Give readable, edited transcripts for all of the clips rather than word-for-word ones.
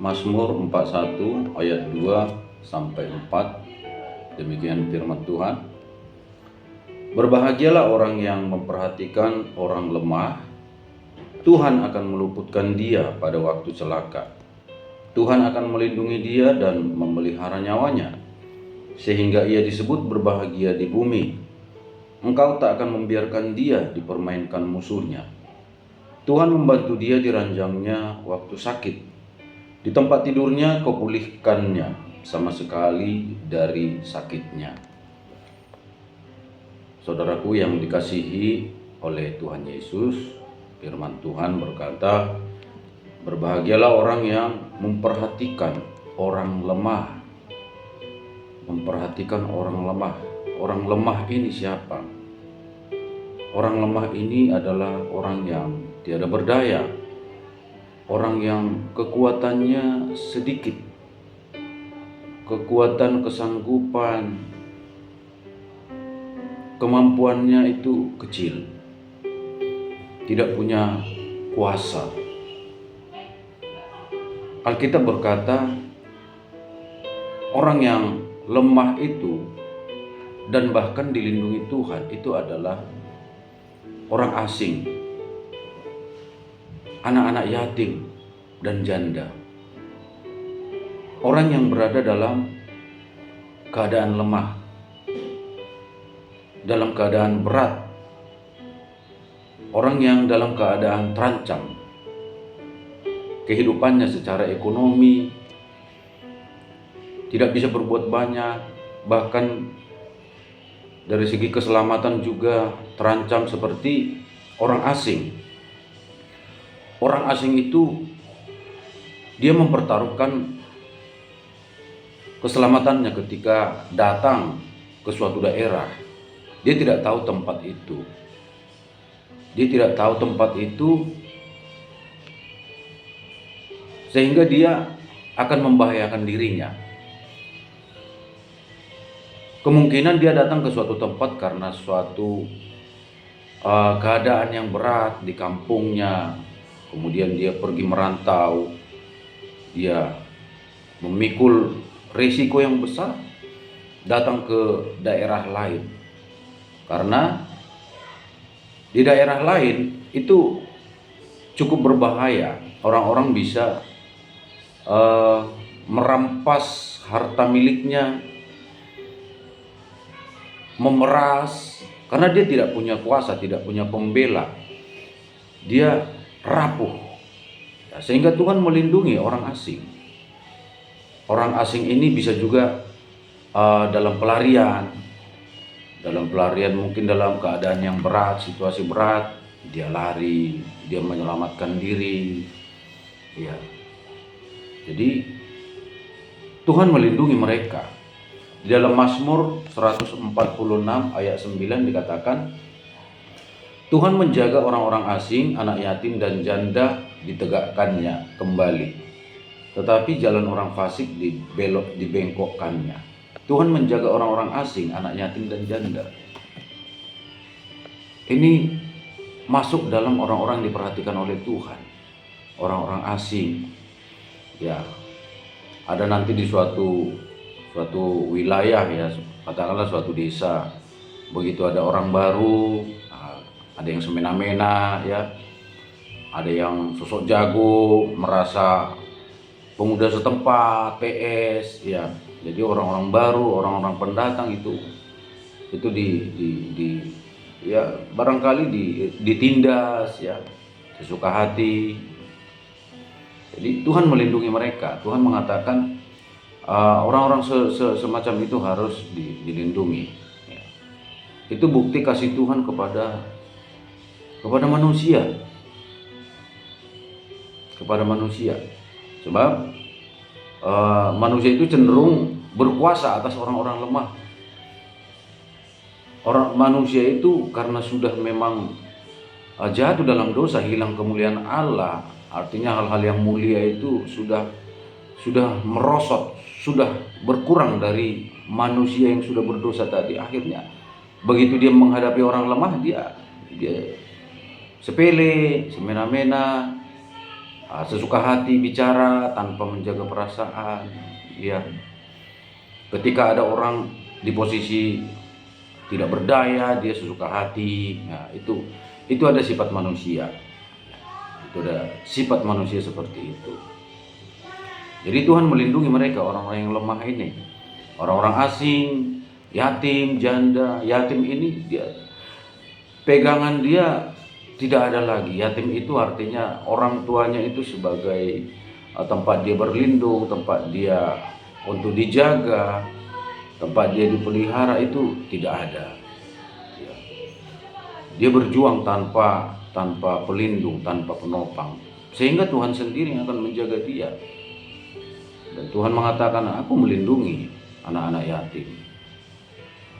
Mazmur 41 ayat 2 sampai 4. Demikian firman Tuhan. Berbahagialah orang yang memperhatikan orang lemah. Tuhan akan meluputkan dia pada waktu celaka. Tuhan akan melindungi dia dan memelihara nyawanya, sehingga ia disebut berbahagia di bumi. Engkau tak akan membiarkan dia dipermainkan musuhnya. Tuhan membantu dia di ranjangnya waktu sakit. Di tempat tidurnya kau pulihkannya sama sekali dari sakitnya. Saudaraku yang dikasihi oleh Tuhan Yesus, firman Tuhan berkata, berbahagialah orang yang memperhatikan orang lemah. Memperhatikan orang lemah. Orang lemah ini siapa? Orang lemah ini adalah orang yang tiada berdaya. Orang yang kekuatannya sedikit, kekuatan kesanggupan, kemampuannya itu kecil, tidak punya kuasa. Alkitab berkata, orang yang lemah itu dan bahkan dilindungi Tuhan itu adalah orang asing, anak-anak yatim dan janda, orang yang berada dalam keadaan lemah, dalam keadaan berat, orang yang dalam keadaan terancam kehidupannya secara ekonomi, tidak bisa berbuat banyak, bahkan dari segi keselamatan juga terancam seperti orang asing. Orang asing itu dia mempertaruhkan keselamatannya ketika datang ke suatu daerah. Dia tidak tahu tempat itu. Dia tidak tahu tempat itu, sehingga dia akan membahayakan dirinya. Kemungkinan dia datang ke suatu tempat karena suatu keadaan yang berat di kampungnya. Kemudian dia pergi merantau, dia memikul risiko yang besar datang ke daerah lain. Karena di daerah lain itu cukup berbahaya, orang-orang bisa merampas harta miliknya, memeras, karena dia tidak punya kuasa, tidak punya pembela, dia rapuh. Sehingga Tuhan melindungi orang asing. Orang asing ini bisa juga dalam pelarian mungkin dalam keadaan yang berat, situasi berat, dia lari, dia menyelamatkan diri. Ya. Jadi Tuhan melindungi mereka. Di dalam Mazmur 146 ayat 9 dikatakan, Tuhan menjaga orang-orang asing, anak yatim dan janda ditegakkannya kembali. Tetapi jalan orang fasik dibengkokkannya. Tuhan menjaga orang-orang asing, anak yatim dan janda. Ini masuk dalam orang-orang yang diperhatikan oleh Tuhan. Orang-orang asing. Ya, ada nanti di suatu wilayah, ya, katakanlah suatu desa. Begitu ada orang baru, ada yang semena-mena, ya, ada yang sosok jago, merasa pemuda setempat, PS, ya. Jadi orang-orang baru, orang-orang pendatang itu ya barangkali ditindas, ya, sesuka hati. Jadi Tuhan melindungi mereka. Tuhan mengatakan orang-orang semacam itu harus dilindungi. Ya. Itu bukti kasih Tuhan kepada manusia, sebab manusia itu cenderung berkuasa atas orang-orang lemah. Orang manusia itu karena sudah memang jatuh dalam dosa, hilang kemuliaan Allah, artinya hal-hal yang mulia itu sudah merosot, sudah berkurang dari manusia yang sudah berdosa tadi. Akhirnya begitu dia menghadapi orang lemah, dia sepele, semena-mena, sesuka hati bicara tanpa menjaga perasaan, ya. Ketika ada orang di posisi tidak berdaya, dia sesuka hati. Nah, itu ada sifat manusia. Itu ada sifat manusia seperti itu. Jadi Tuhan melindungi mereka, orang-orang yang lemah ini, orang-orang asing, yatim, janda. Yatim ini dia pegangan dia tidak ada lagi. Yatim itu artinya orang tuanya itu sebagai tempat dia berlindung, tempat dia untuk dijaga, tempat dia dipelihara, itu tidak ada. Ya. Dia berjuang tanpa pelindung, tanpa penopang, sehingga Tuhan sendiri yang akan menjaga dia. Dan Tuhan mengatakan, aku melindungi anak-anak yatim.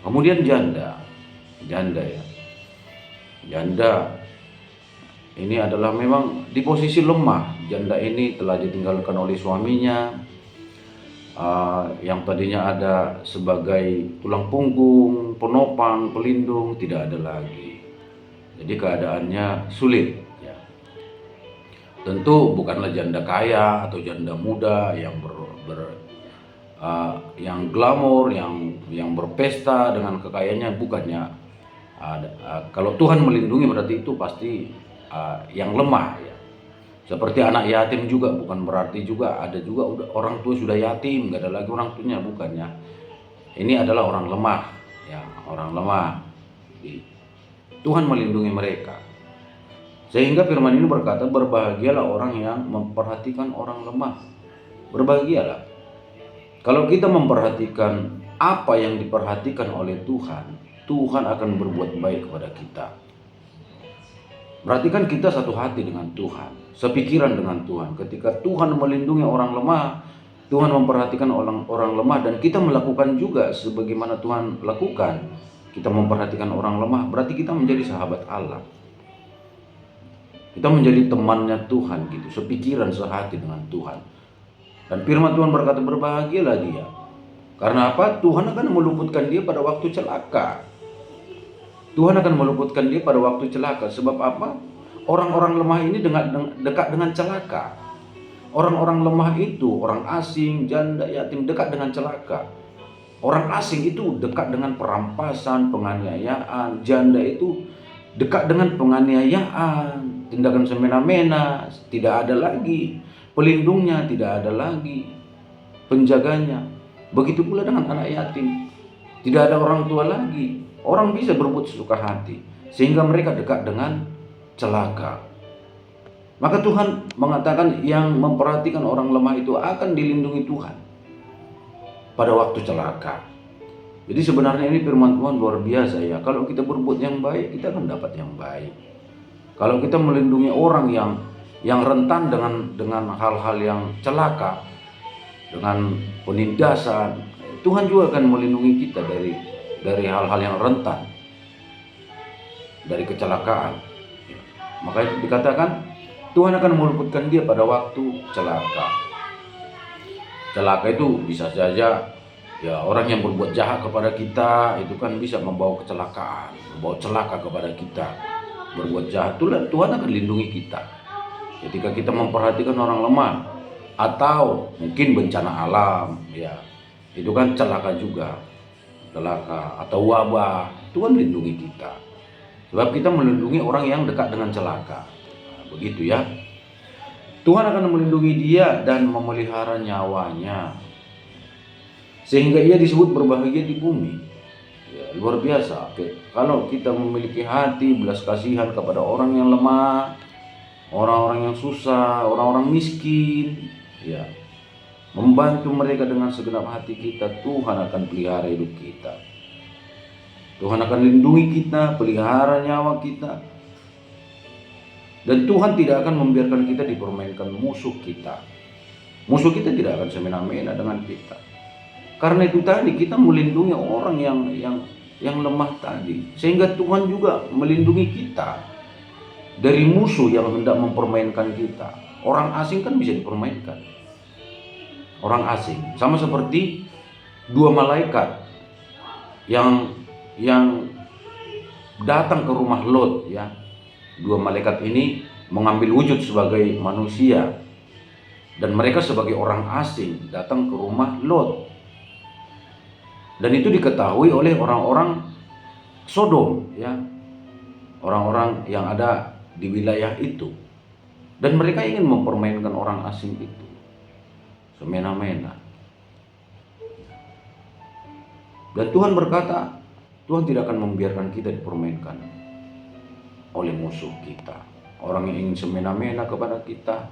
Kemudian janda ya. Janda ini adalah memang di posisi lemah. Janda ini telah ditinggalkan oleh suaminya, yang tadinya ada sebagai tulang punggung, penopang, pelindung, tidak ada lagi. Jadi keadaannya sulit. Ya. Tentu bukanlah janda kaya atau janda muda yang yang glamor, yang berpesta dengan kekayaannya, bukannya. Kalau Tuhan melindungi berarti itu pasti yang lemah, ya. Seperti anak yatim juga bukan berarti juga ada juga orang tua sudah yatim, nggak ada lagi orang tuanya, bukannya. Ini adalah orang lemah, ya, orang lemah. Tuhan melindungi mereka. Sehingga firman ini berkata, berbahagialah orang yang memperhatikan orang lemah. Berbahagialah. Kalau kita memperhatikan apa yang diperhatikan oleh Tuhan, Tuhan akan berbuat baik kepada kita. Berarti kan kita satu hati dengan Tuhan, sepikiran dengan Tuhan. Ketika Tuhan melindungi orang lemah, Tuhan memperhatikan orang lemah, dan kita melakukan juga sebagaimana Tuhan lakukan. Kita memperhatikan orang lemah, berarti kita menjadi sahabat Allah. Kita menjadi temannya Tuhan gitu, sepikiran, sehati dengan Tuhan. Dan firman Tuhan berkata, berbahagialah dia. Karena apa? Tuhan akan meluputkan dia pada waktu celaka. Tuhan akan meluputkan dia pada waktu celaka. Sebab apa? Orang-orang lemah ini dekat dengan celaka. Orang-orang lemah itu, orang asing, janda, yatim, dekat dengan celaka. Orang asing itu dekat dengan perampasan, penganiayaan. Janda itu dekat dengan penganiayaan, tindakan semena-mena, tidak ada lagi pelindungnya, tidak ada lagi penjaganya. Begitu pula dengan anak yatim, tidak ada orang tua lagi. Orang bisa berbuat sesuka hati, sehingga mereka dekat dengan celaka. Maka Tuhan mengatakan yang memperhatikan orang lemah itu akan dilindungi Tuhan pada waktu celaka. Jadi sebenarnya ini firman Tuhan luar biasa, ya. Kalau kita berbuat yang baik, kita akan dapat yang baik. Kalau kita melindungi orang yang rentan dengan hal-hal yang celaka, dengan penindasan, Tuhan juga akan melindungi kita dari hal-hal yang rentan, dari kecelakaan. Makanya dikatakan Tuhan akan meluputkan dia pada waktu celaka. Celaka itu bisa saja, ya, orang yang berbuat jahat kepada kita itu kan bisa membawa kecelakaan, membawa celaka kepada kita. Berbuat jahat itu Tuhan akan lindungi kita. Ketika kita memperhatikan orang lemah, atau mungkin bencana alam, ya, itu kan celaka juga, celaka atau wabah, Tuhan lindungi kita. Sebab kita melindungi orang yang dekat dengan celaka. Nah, begitu ya. Tuhan akan melindungi dia dan memelihara nyawanya, sehingga ia disebut berbahagia di bumi. Ya, luar biasa. Kalau kita memiliki hati belas kasihan kepada orang yang lemah, orang-orang yang susah, orang-orang miskin, ya, membantu mereka dengan segenap hati kita, Tuhan akan pelihara hidup kita. Tuhan akan lindungi kita, pelihara nyawa kita. Dan Tuhan tidak akan membiarkan kita dipermainkan musuh kita. Musuh kita tidak akan semena-mena dengan kita. Karena itu tadi kita melindungi orang yang lemah tadi, sehingga Tuhan juga melindungi kita dari musuh yang hendak mempermainkan kita. Orang asing kan bisa dipermainkan. Orang asing sama seperti dua malaikat yang datang ke rumah Lot, ya. Dua malaikat ini mengambil wujud sebagai manusia, dan mereka sebagai orang asing datang ke rumah Lot. Dan itu diketahui oleh orang-orang Sodom, ya, orang-orang yang ada di wilayah itu. Dan mereka ingin mempermainkan orang asing itu semena-mena. Dan Tuhan berkata, Tuhan tidak akan membiarkan kita dipermainkan oleh musuh kita, orang yang ingin semena-mena kepada kita.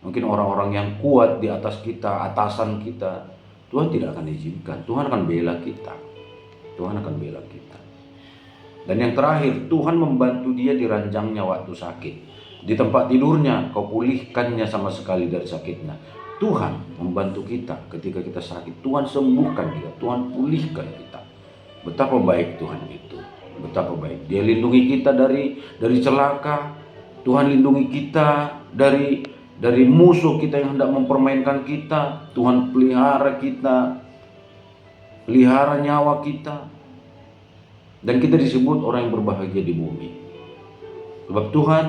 Mungkin orang-orang yang kuat di atas kita, atasan kita, Tuhan tidak akan izinkan. Tuhan akan bela kita. Tuhan akan bela kita. Dan yang terakhir, Tuhan membantu dia di ranjangnya waktu sakit. Di tempat tidurnya, kau pulihkannya sama sekali dari sakitnya. Tuhan membantu kita ketika kita sakit. Tuhan sembuhkan kita, Tuhan pulihkan kita. Betapa baik Tuhan itu. Betapa baik. Dia lindungi kita dari celaka. Tuhan lindungi kita dari musuh kita yang hendak mempermainkan kita. Tuhan pelihara kita, pelihara nyawa kita. Dan kita disebut orang yang berbahagia di bumi. Sebab Tuhan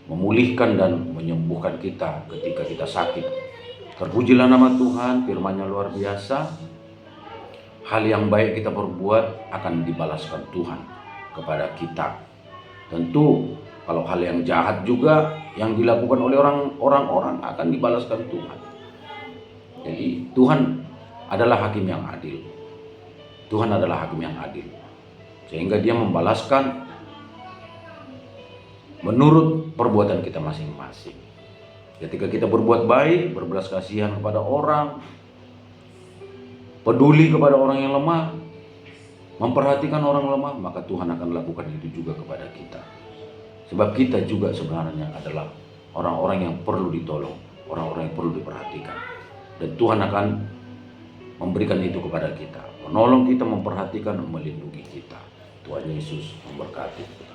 memulihkan dan menyembuhkan kita ketika kita sakit. Terpujilah nama Tuhan, firman-Nya luar biasa. Hal yang baik kita berbuat akan dibalaskan Tuhan kepada kita. Tentu kalau hal yang jahat juga yang dilakukan oleh orang-orang akan dibalaskan Tuhan. Jadi Tuhan adalah hakim yang adil. Tuhan adalah hakim yang adil. Sehingga dia membalaskan menurut perbuatan kita masing-masing. Ketika kita berbuat baik, berbelas kasihan kepada orang, peduli kepada orang yang lemah, memperhatikan orang lemah, maka Tuhan akan lakukan itu juga kepada kita. Sebab kita juga sebenarnya adalah orang-orang yang perlu ditolong, orang-orang yang perlu diperhatikan. Dan Tuhan akan memberikan itu kepada kita, menolong kita, memperhatikan, melindungi kita. Tuhan Yesus memberkati.